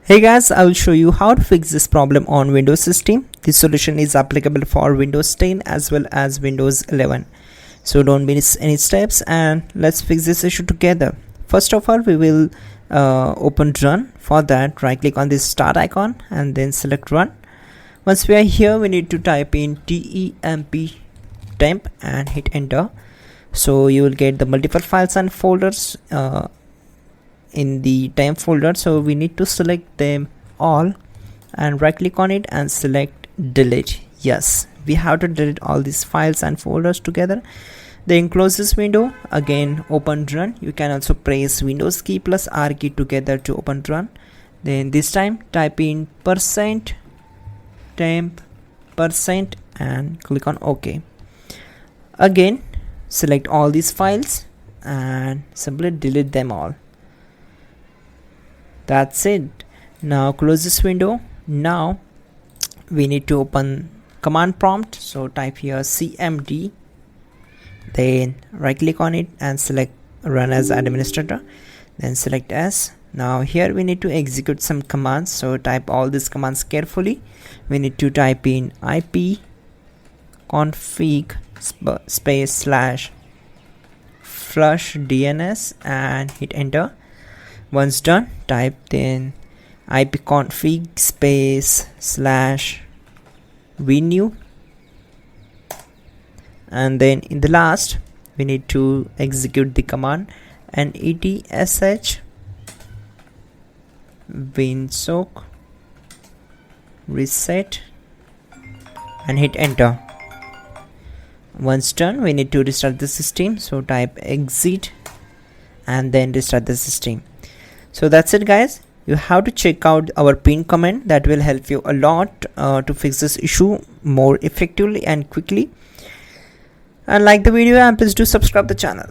Hey guys, I will show you how to fix this problem on Windows system. This solution is applicable for Windows 10 as well as Windows 11. So don't miss any steps and let's fix this issue together. First of all, we will open run. For that, right click on this start icon and then select run. Once we are here, we need to type in temp and hit enter. So you will get the multiple files and folders in the temp folder, so we need to select them all and right click on it and select delete. Yes, we have to delete all these files and folders together. Then close this window, again open run. You can also press Windows key plus R key together to open run. Then this time type in %temp% and click on OK. Again select all these files and simply delete them all. That's it. Now close this window. Now we need to open command prompt, so type here cmd, then right click on it and select run as administrator, then select S. Now here we need to execute some commands, so type all these commands carefully. We need to type in ip config space / flush DNS and hit enter. Once done, type then ipconfig space / renew, and then in the last we need to execute the command netsh winsock reset and hit enter. Once done, we need to restart the system, so type exit and then restart the system. So that's it guys. You have to check out our pinned comment, that will help you a lot to fix this issue more effectively and quickly. And like the video and please do subscribe the channel.